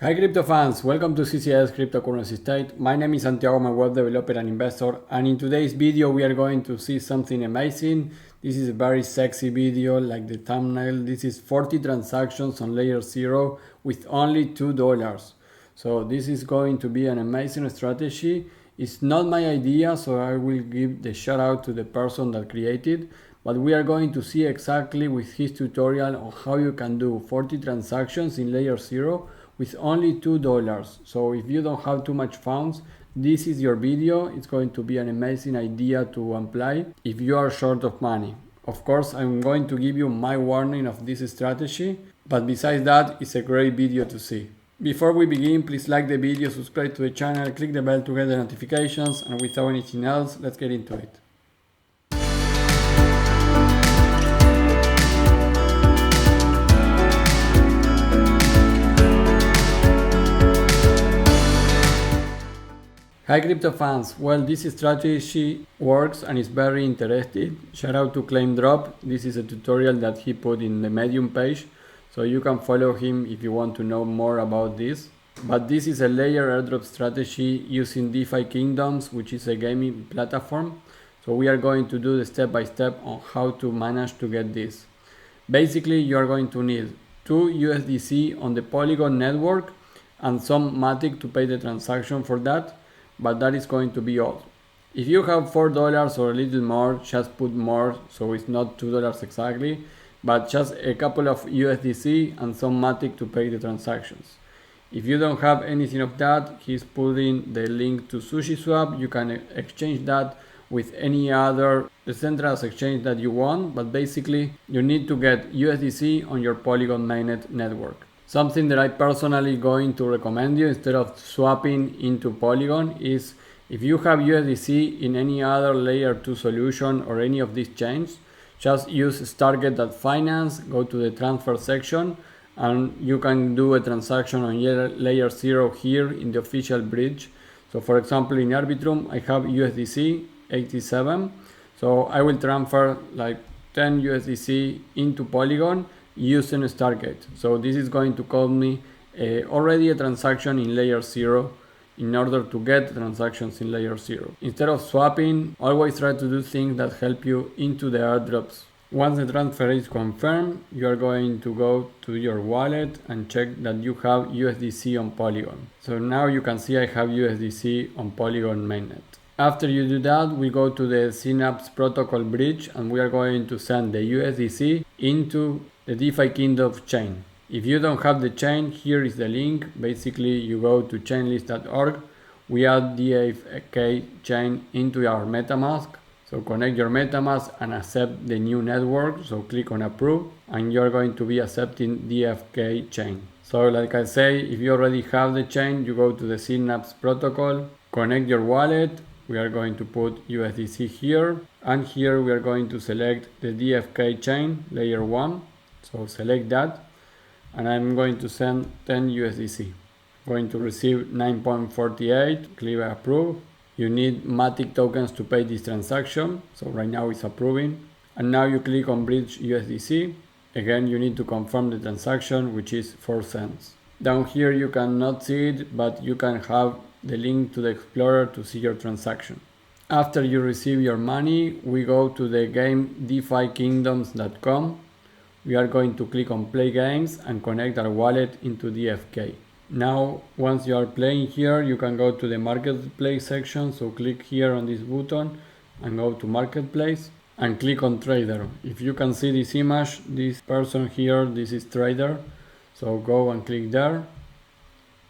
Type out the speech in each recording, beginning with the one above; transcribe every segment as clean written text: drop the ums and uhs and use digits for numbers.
Hi crypto fans, welcome to CCS Cryptocurrency State. My name is Santiago, I'm a web developer and investor, and in today's video we are going to see something amazing. This is a very sexy video like the thumbnail. This is 40 transactions on Layer Zero with only $2. So this is going to be an amazing strategy. It's not my idea, so I will give the shout out to the person that created, but we are going to see exactly with his tutorial on how you can do 40 transactions in Layer Zero with only $2. So if you don't have too much funds, this is your video. It's going to be an amazing idea to apply if you are short of money. Of course, I'm going to give you my warning of this strategy, but besides that, it's a great video to see. Before we begin, please like the video, subscribe to the channel, click the bell to get the notifications, and without anything else, let's get into it. Hi crypto fans, well, this strategy works and is very interesting. Shout out to Claim Drop. This is a tutorial that he put in the Medium page, so you can follow him if you want to know more about this. But this is a layer airdrop strategy using DeFi Kingdoms, which is a gaming platform. So we are going to do the step by step on how to manage to get this. Basically, you are going to need 2 USDC on the Polygon network and some Matic to pay the transaction for that. But that is going to be all. If you have $4 or a little more, just put more, so it's not $2 exactly, but just a couple of USDC and some Matic to pay the transactions. If you don't have anything of that, he's putting the link to SushiSwap. You can exchange that with any other decentralized exchange that you want, but basically you need to get USDC on your Polygon mainnet network. Something that I personally going to recommend you instead of swapping into Polygon is if you have USDC in any other layer 2 solution or any of these chains, just use Stargate.finance, go to the transfer section, and you can do a transaction on layer 0 here in the official bridge. So for example, in Arbitrum, I have USDC 87. So I will transfer like 10 USDC into Polygon using Stargate. So this is going to cost me already a transaction in layer 0 in order to get transactions in layer 0. Instead of swapping, always try to do things that help you into the airdrops. Once the transfer is confirmed, you are going to go to your wallet and check that you have USDC on Polygon. So now you can see I have USDC on Polygon mainnet. After you do that, we go to the Synapse protocol bridge and we are going to send the USDC into the DeFi Kingdoms chain. If you don't have the chain, here is the link. Basically, you go to chainlist.org. We add DFK chain into our MetaMask. So connect your MetaMask and accept the new network. So click on approve and you're going to be accepting DFK chain. So like I say, if you already have the chain, you go to the Synapse protocol, connect your wallet. We are going to put USDC here, and here we are going to select the DFK chain layer 1. So select that, and I'm going to send 10 USDC. I'm going to receive 9.48, click approve. You need Matic tokens to pay this transaction. So right now it's approving. And now you click on bridge USDC. Again, you need to confirm the transaction, which is 4 cents. Down here you cannot see it, but you can have the link to the Explorer to see your transaction. After you receive your money, we go to the game DeFiKingdoms.com. We are going to click on play games and connect our wallet into DFK. Now, once you are playing here, you can go to the marketplace section. So click here on this button and go to marketplace and click on trader. If you can see this image, this person here, this is trader. So go and click there.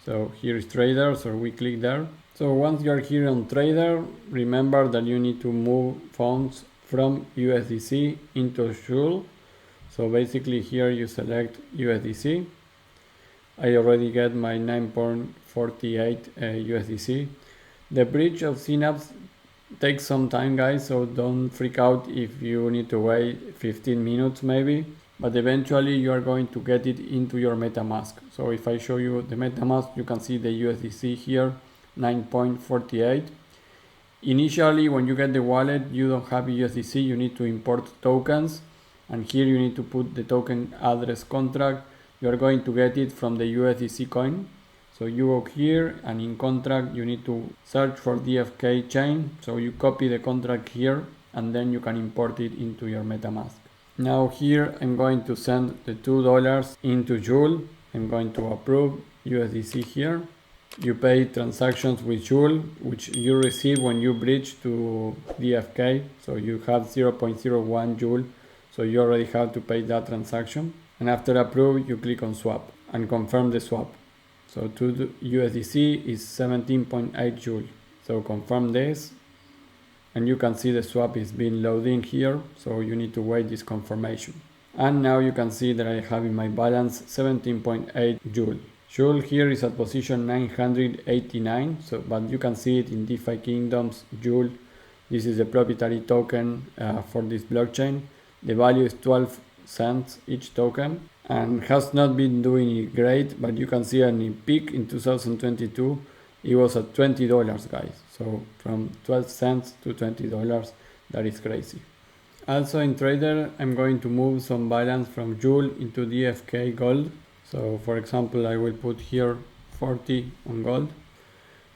So here is trader, so we click there. So once you are here on trader, remember that you need to move funds from USDC into SOL. So basically here you select USDC. I already get my 9.48 USDC. The bridge of Synapse takes some time, guys, so don't freak out if you need to wait 15 minutes maybe. But eventually you are going to get it into your MetaMask. So if I show you the MetaMask, you can see the USDC here, 9.48. Initially, when you get the wallet, you don't have USDC, you need to import tokens. And here you need to put the token address contract. You are going to get it from the USDC coin. So you go here and in contract you need to search for DFK chain. So you copy the contract here and then you can import it into your MetaMask. Now here I'm going to send the $2 into Joule. I'm going to approve USDC here. You pay transactions with Joule, which you receive when you bridge to DFK. So you have 0.01 Joule. So you already have to pay that transaction. And after approve, you click on swap and confirm the swap. So to USDC is 17.8 Joule. So confirm this. And you can see the swap is being loading here. So you need to wait this confirmation. And now you can see that I have in my balance 17.8 Joule. Joule here is at position 989, but you can see it in DeFi Kingdoms. Joule, this is the proprietary token for this blockchain. The value is 12 cents each token and has not been doing great, but you can see a peak in 2022. It was at $20, guys. So from 12 cents to $20, that is crazy. Also in Trader, I'm going to move some balance from Joule into DFKGold. So for example, I will put here 40 on gold,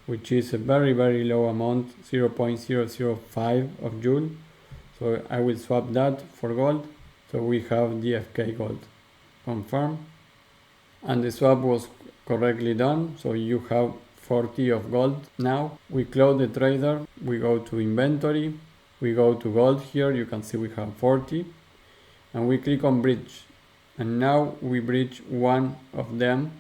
which is a very low amount, 0.005 of Joule. So I will swap that for gold. So we have DFKGold. Confirm. And the swap was correctly done. So you have 40 of gold. Now we close the trader. We go to inventory. We go to gold here. You can see we have 40. And we click on bridge. And now we bridge one of them.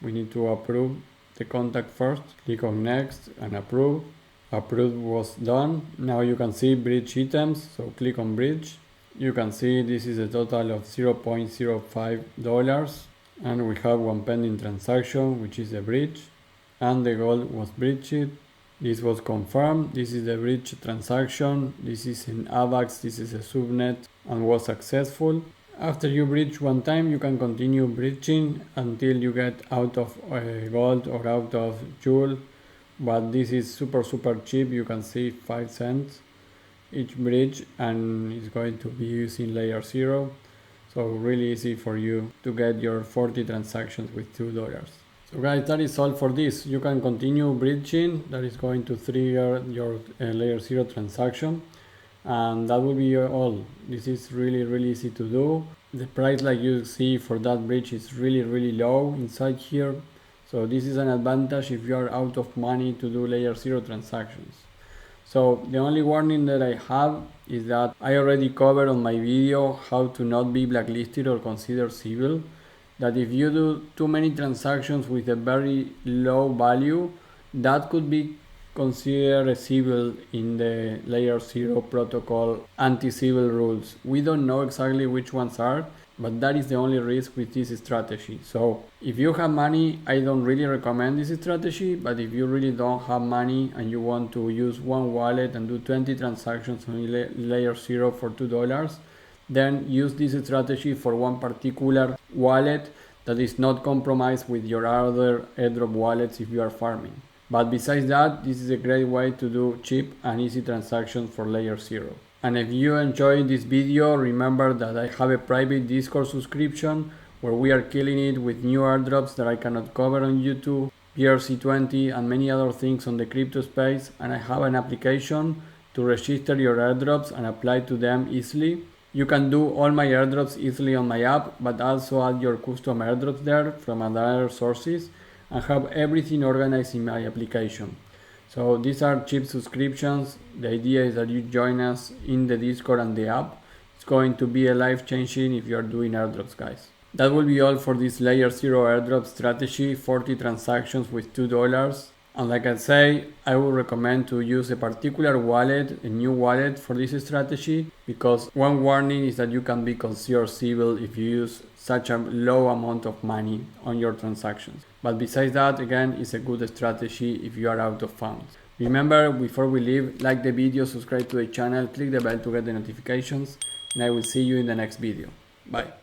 We need to approve the contact first. Click on next and approve. Approve was done. Now you can see bridge items. So click on bridge. You can see this is a total of $0.05. And we have one pending transaction, which is a bridge. And the gold was bridged. This was confirmed. This is the bridge transaction. This is in AVAX. This is a subnet and was successful. After you bridge one time, you can continue bridging until you get out of gold or out of Joule. But this is super cheap. You can see 5 cents each bridge and it's going to be using layer 0. So really easy for you to get your 40 transactions with $2. So guys, that is all for this. You can continue bridging. That is going to trigger your layer 0 transaction. And that will be all. This is really easy to do. The price, like you see, for that bridge is really low inside here. So this is an advantage if you are out of money to do layer 0 transactions. So the only warning that I have is that I already covered on my video how to not be blacklisted or considered Sybil. That if you do too many transactions with a very low value, that could be considered a Sybil in the layer 0 protocol anti-Sybil rules. We don't know exactly which ones are, but that is the only risk with this strategy. So if you have money, I don't really recommend this strategy, but if you really don't have money and you want to use one wallet and do 20 transactions on layer 0 for $2, then use this strategy for one particular wallet that is not compromised with your other airdrop wallets if you are farming. But besides that, this is a great way to do cheap and easy transactions for layer 0. And if you enjoyed this video, remember that I have a private Discord subscription where we are killing it with new airdrops that I cannot cover on YouTube, PRC20 and many other things on the crypto space. And I have an application to register your airdrops and apply to them easily. You can do all my airdrops easily on my app, but also add your custom airdrops there from other sources and have everything organized in my application. So these are cheap subscriptions. The idea is that you join us in the Discord and the app. It's going to be a life changing if you are doing airdrops, guys. That will be all for this layer 0 airdrop strategy, 40 transactions with $2. And like I say, I would recommend to use a particular wallet, a new wallet for this strategy, because one warning is that you can be considered Sybil if you use such a low amount of money on your transactions. But besides that, again, it's a good strategy if you are out of funds. Remember, before we leave, like the video, subscribe to the channel, click the bell to get the notifications, and I will see you in the next video. Bye.